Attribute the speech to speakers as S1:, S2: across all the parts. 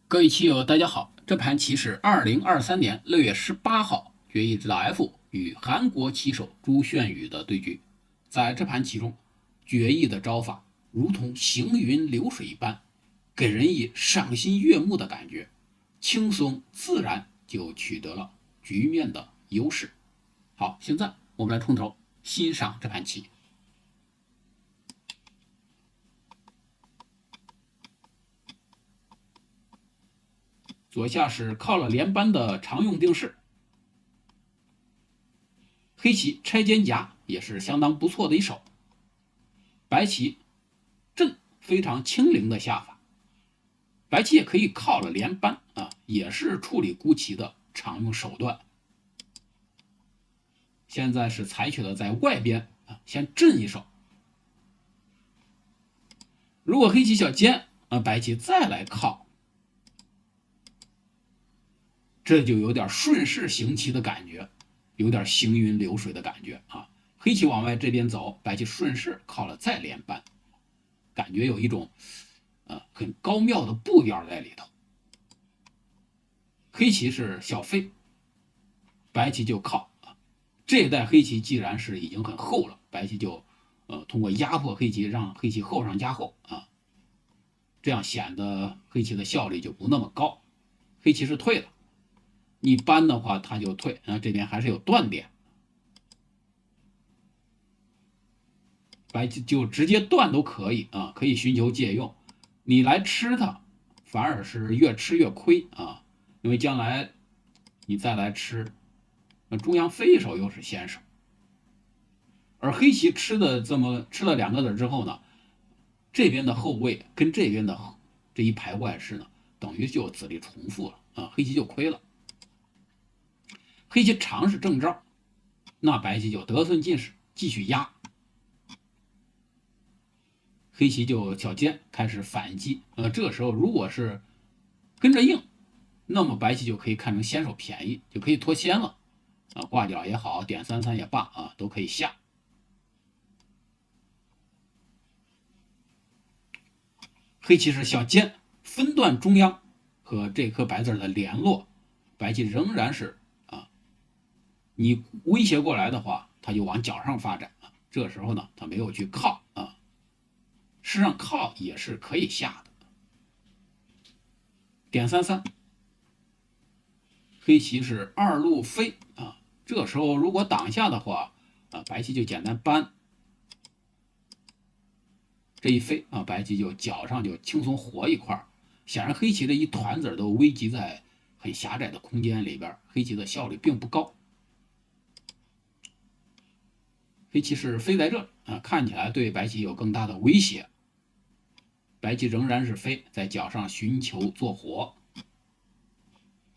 S1: 各位棋友，大家好。这盘棋是2023年6月18号，决议指导 F 与韩国棋手朱炫宇的对局。在这盘棋中，决议的招法如同行云流水一般，给人以赏心悦目的感觉，轻松自然就取得了局面的优势。好，现在我们来从头欣赏这盘棋。左下是靠了连扳的常用定式，黑棋拆尖夹也是相当不错的一手，白棋阵非常轻灵的下法，白棋也可以靠了连扳啊，也是处理孤棋的常用手段。现在是采取了在外边啊先震一手，如果黑棋小尖啊，白棋再来靠，这就有点顺势行棋的感觉，有点行云流水的感觉啊。黑棋往外这边走，白棋顺势靠了再连扳，感觉有一种很高妙的步调在里头。黑棋是小飞，白棋就靠啊。这一代黑棋既然是已经很厚了，白棋就通过压迫黑棋，让黑棋厚上加厚啊，这样显得黑棋的效率就不那么高。黑棋是退了，你扳的话它就退啊，这边还是有断点，白棋就直接断都可以啊，可以寻求借用。你来吃它，反而是越吃越亏啊，因为将来你再来吃，那中央飞一手又是先手，而黑棋吃了2个子之后呢，这边的后卫跟这边的这一排外士呢，等于就子力重复了啊，黑棋就亏了。黑棋尝试正招，那白棋就得寸进尺，继续压。黑棋就小尖开始反击，这个时候如果是跟着硬，那么白棋就可以看成先手便宜，就可以脱先了啊，挂角也好，点3-3也罢啊，都可以下。黑棋是小尖分段中央和这颗白子的联络，白棋仍然是你威胁过来的话，它就往角上发展啊。这个时候呢，它没有去靠啊，事实上靠也是可以下的。点3-3，黑棋是二路飞啊。这个时候如果挡下的话啊，白棋就简单扳，这一飞啊，白棋就角上就轻松活一块。显然黑棋的一团子都危及在很狭窄的空间里边，黑棋的效率并不高。黑棋是飞在这里啊，看起来对白棋有更大的威胁。白棋仍然是飞，在角上寻求做活，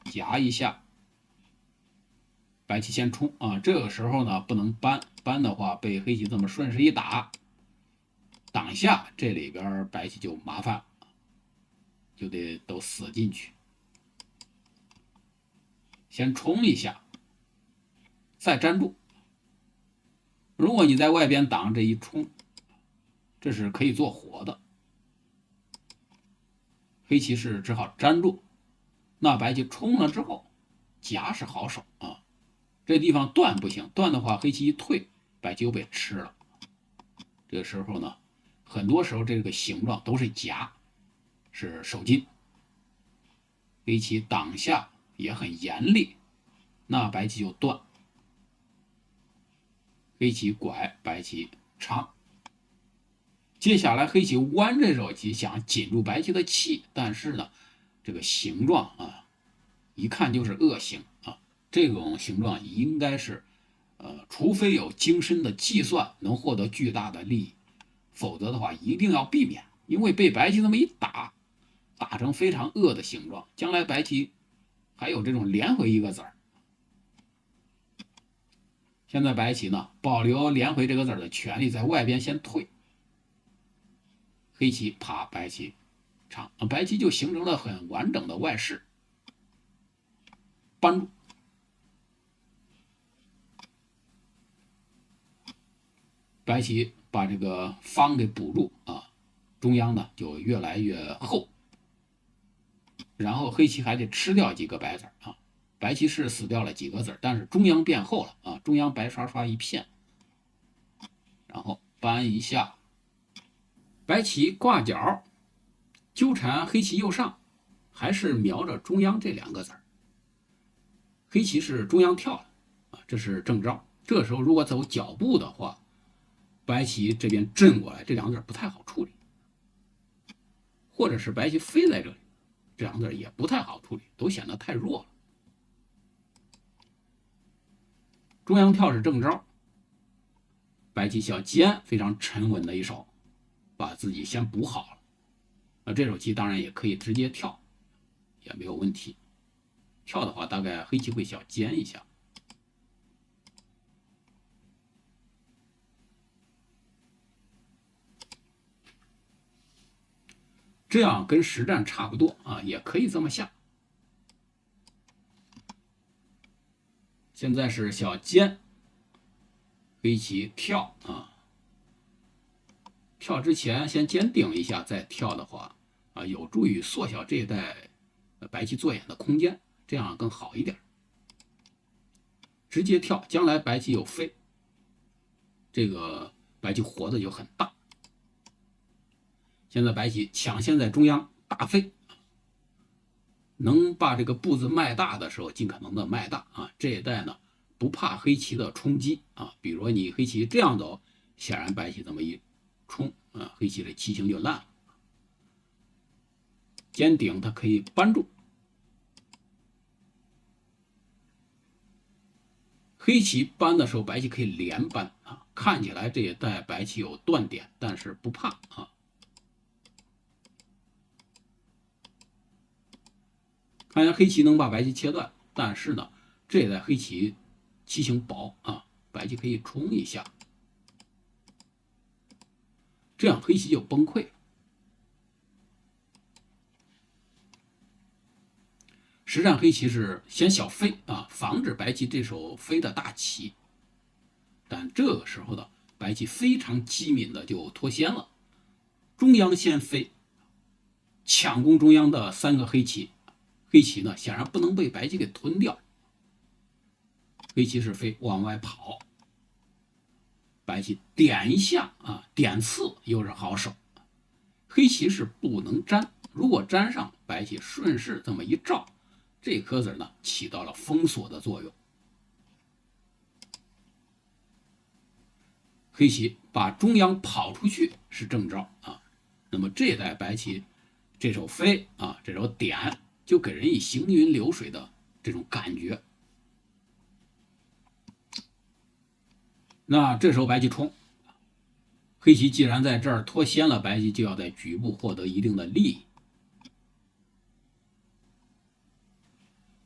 S1: 夹一下，白棋先冲啊。这个时候呢，不能扳，扳的话被黑棋这么顺势一打，挡下，这里边白棋就麻烦了，就得都死进去。先冲一下，再粘住。如果你在外边挡这一冲，这是可以做活的。黑棋是只好粘住，那白棋冲了之后，夹是好手啊。这地方断不行，断的话黑棋一退，白棋又被吃了。这个时候呢，很多时候这个形状都是夹，是手筋。黑棋挡下也很严厉，那白棋就断。黑棋拐，白棋长。接下来黑棋弯这手棋想紧住白棋的气，但是呢，这个形状啊，一看就是恶形啊。这种形状应该是，除非有精深的计算能获得巨大的利益，否则的话一定要避免，因为被白棋这么一打，打成非常恶的形状，将来白棋还有这种连回一个子儿。现在白棋呢，保留连回这个子的权利，在外边先退。黑棋爬，白棋长，白棋就形成了很完整的外势，扳住。白棋把这个方给补住啊，中央呢就越来越厚，然后黑棋还得吃掉几个白子啊。白棋是死掉了几个子，但是中央变厚了啊，中央白刷刷一片。然后搬一下，白棋挂角，纠缠黑棋右上，还是瞄着中央这2个子。黑棋是中央跳了啊，这是正招。这时候如果走脚步的话，白棋这边震过来，这2个子不太好处理。或者是白棋飞在这里，这2个子也不太好处理，都显得太弱了。中央跳是正招，白棋小尖非常沉稳的一手，把自己先补好了。这手棋当然也可以直接跳，也没有问题。跳的话，大概黑棋会小尖一下。这样跟实战差不多啊，也可以这么下。现在是小尖，黑棋跳啊，跳之前先尖顶一下，再跳的话啊，有助于缩小这一带白棋做眼的空间，这样更好一点。直接跳，将来白棋有飞，这个白棋活的就很大。现在白棋抢先在中央大飞，能把这个步子迈大的时候尽可能的迈大啊。这一带呢不怕黑棋的冲击啊，比如你黑棋这样走，显然白棋这么一冲啊，黑棋的棋形就烂了。尖顶它可以扳住，黑棋扳的时候，白棋可以连扳啊。看起来这一带白棋有断点，但是不怕啊。看见黑棋能把白棋切断，但是呢，这一带黑棋棋形薄啊，白棋可以冲一下，这样黑棋就崩溃。实战黑棋是先小飞啊，防止白棋这手飞的大棋。但这个时候的白棋非常机敏的就脱先了，中央先飞，抢攻中央的3个黑棋。黑棋呢，显然不能被白棋给吞掉。黑棋是飞往外跑，白棋点一下啊，点刺又是好手。黑棋是不能粘，如果粘上，白棋顺势这么一照，这颗子呢起到了封锁的作用。黑棋把中央跑出去是正招啊，那么这一带白棋这手飞啊，这手点。就给人以行云流水的这种感觉。那这时候白棋冲，黑棋既然在这儿脱先了，白棋就要在局部获得一定的利益。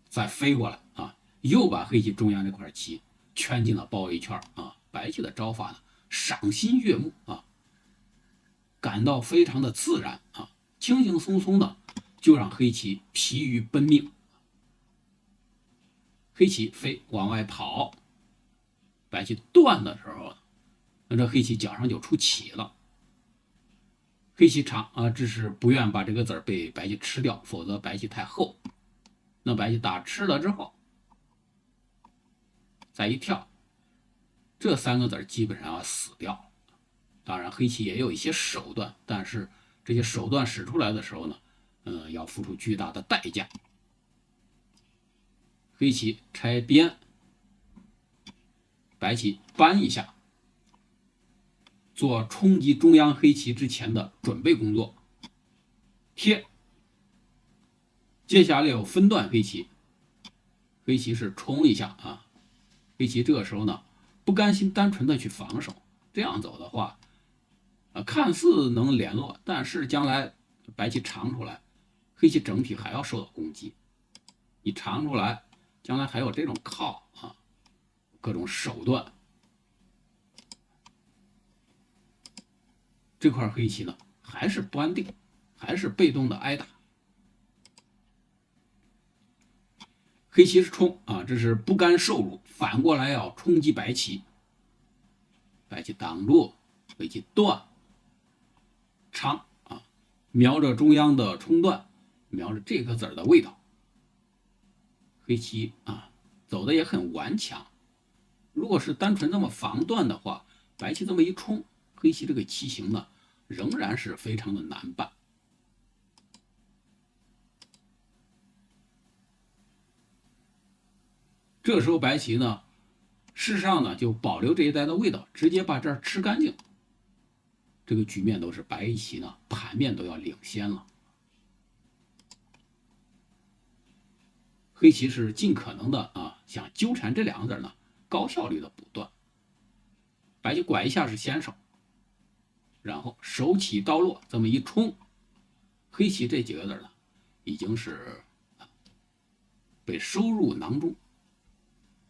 S1: 再飞过来啊，又把黑棋中央这块棋圈进了包围圈啊。白棋的招法呢，赏心悦目啊，感到非常的自然啊，轻轻松松的。就让黑棋疲于奔命，黑棋飞往外跑，白棋断的时候，那这黑棋脚上就出棋了。黑棋长啊，这是不愿把这个子被白棋吃掉，否则白棋太厚。那白棋打吃了之后，再一跳，这3个子基本上要死掉。当然，黑棋也有一些手段，但是这些手段使出来的时候呢，要付出巨大的代价。黑棋拆边，白棋扳一下，做冲击中央黑棋之前的准备工作。贴，接下来有分段黑棋，黑棋是冲一下啊。黑棋这个时候呢，不甘心单纯的去防守，这样走的话，看似能联络，但是将来白棋长出来。黑棋整体还要受到攻击，你长出来，将来还有这种靠啊，各种手段。这块黑棋呢，还是不安定，还是被动的挨打。黑棋是冲啊，这是不甘受辱，反过来要冲击白棋。白棋挡住，黑棋断，长啊，瞄着中央的冲断。瞄着这个子儿的味道。黑棋啊，走的也很顽强。如果是单纯这么防断的话，白棋这么一冲，黑棋这个棋形呢，仍然是非常的难办。这时候白棋呢，事实上呢就保留这一带的味道，直接把这儿吃干净。这个局面都是白棋呢盘面都要领先了。黑棋是尽可能的想纠缠这两个子呢，高效率的补断。白棋拐一下是先手，然后手起刀落这么一冲，黑棋这几个子呢，已经是被收入囊中。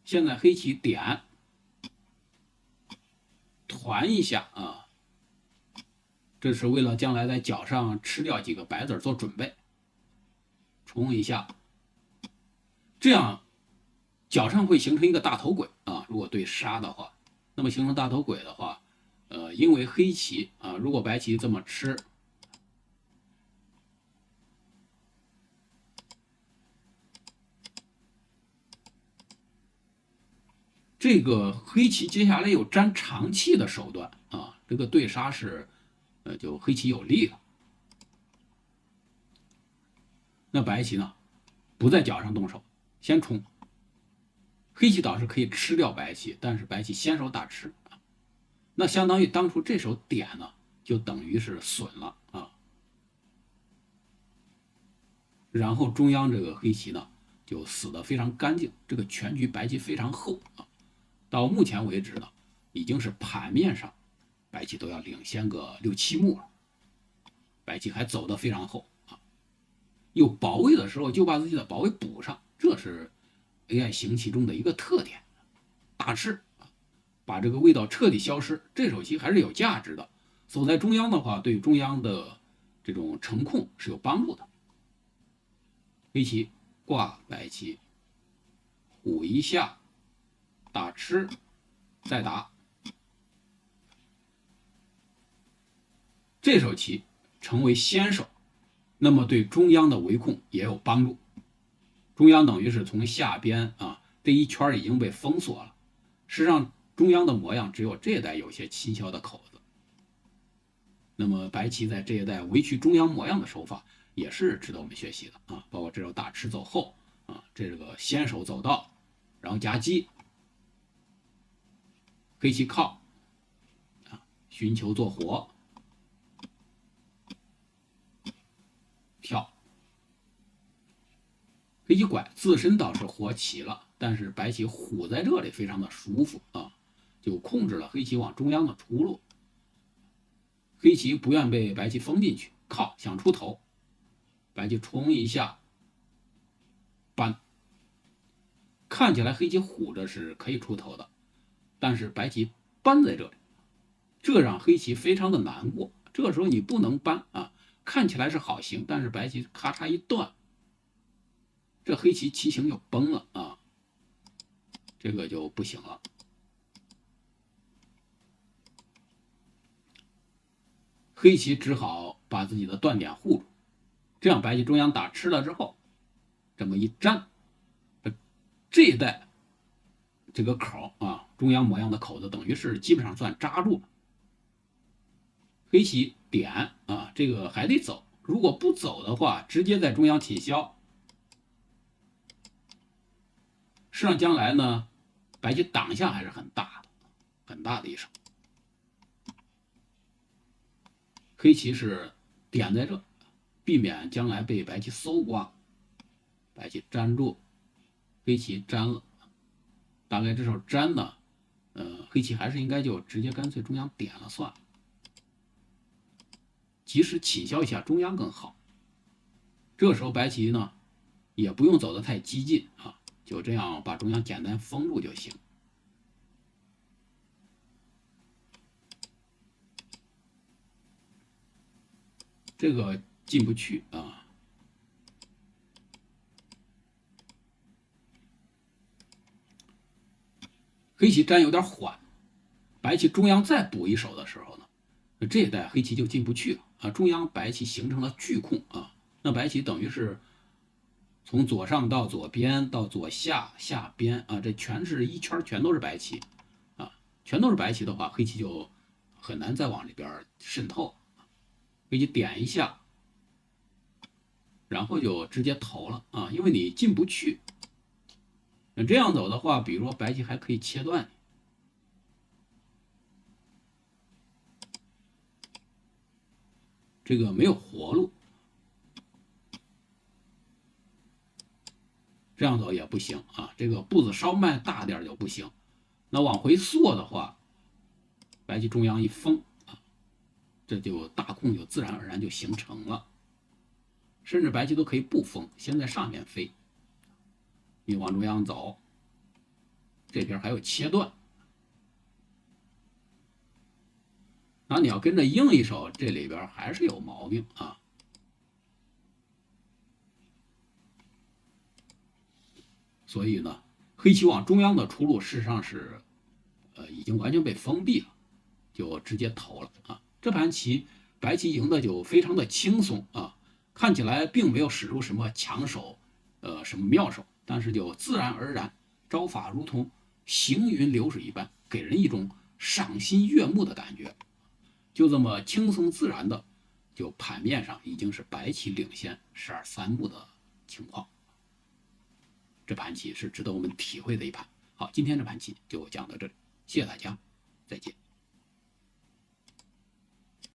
S1: 现在黑棋点团一下啊，这是为了将来在角上吃掉几个白子做准备。冲一下，这样角上会形成一个大头鬼啊。如果对杀的话，那么形成大头鬼的话，因为黑棋啊，如果白棋这么吃，这个黑棋接下来有粘长气的手段啊，这个对杀是，就黑棋有利了。那白棋呢，不在角上动手，先冲。黑棋倒是可以吃掉白棋，但是白棋先手打吃，那相当于当初这手点呢，就等于是损了啊。然后中央这个黑棋呢，就死得非常干净，这个全局白棋非常厚啊。到目前为止呢，已经是盘面上白棋都要领先个6、7目了，白棋还走得非常厚啊。有保卫的时候就把自己的保卫补上，这是 AI 形棋中的一个特点。大吃，把这个味道彻底消失，这手棋还是有价值的。走在中央的话，对中央的这种城控是有帮助的。黑棋挂白棋，虎一下，打吃，再打。这手棋成为先手，那么对中央的围控也有帮助。中央等于是从下边这一圈已经被封锁了。实际上，中央的模样只有这一带有些蹊跷的口子。那么白棋在这一带围取中央模样的手法也是值得我们学习的啊，包括这手打吃走后这个先手走道，然后夹击，黑棋靠寻求做活，跳，黑棋拐自身倒是活棋了，但是白棋虎在这里非常的舒服啊，就控制了黑棋往中央的出路。黑棋不愿被白棋封进去，靠想出头，白棋冲一下，搬。看起来黑棋虎着是可以出头的，但是白棋搬在这里，这让黑棋非常的难过。这个时候你不能搬啊，看起来是好形，但是白棋咔嚓一断，这黑棋棋形就崩了啊，这个就不行了。黑棋只好把自己的断点护住，这样白棋中央打吃了之后，这么一粘，这一带这个口中央模样的口子等于是基本上算扎住了。黑棋点这个还得走，如果不走的话，直接在中央侵消。实际上将来呢，白棋挡下还是很大的，很大的一手。黑棋是点在这，避免将来被白棋搜刮。白棋粘住，黑棋粘了，大概这手粘呢，黑棋还是应该就直接干脆中央点了算了，及时侵消一下中央更好。这个时候白棋呢，也不用走得太激进啊，就这样把中央简单封住就行。这个进不去啊。黑棋粘有点缓，白棋中央再补一手的时候呢，这一带黑棋就进不去了啊。中央白棋形成了巨控啊，那白棋等于是从左上到左边到左下下边啊，这全是一圈全都是白棋啊，全都是白棋的话，黑棋就很难再往里边渗透。黑棋点一下，然后就直接投了啊，因为你进不去。那这样走的话，比如说白棋还可以切断，这个没有活路，这样走也不行啊。这个步子稍迈大点就不行。那往回缩的话，白棋中央一封啊，这就大空就自然而然就形成了。甚至白棋都可以不封，先在上面飞，你往中央走，这边还有切断。那你要跟着应一手，这里边还是有毛病啊。所以呢，黑棋往中央的出路事实上是，已经完全被封闭了，就直接投了啊。这盘棋白棋赢的就非常的轻松啊，看起来并没有使出什么强手，什么妙手，但是就自然而然，招法如同行云流水一般，给人一种赏心悦目的感觉。就这么轻松自然的，就盘面上已经是白棋领先12-3目的情况。这盘棋是值得我们体会的一盘。好，今天这盘棋就讲到这里，谢谢大家，再见。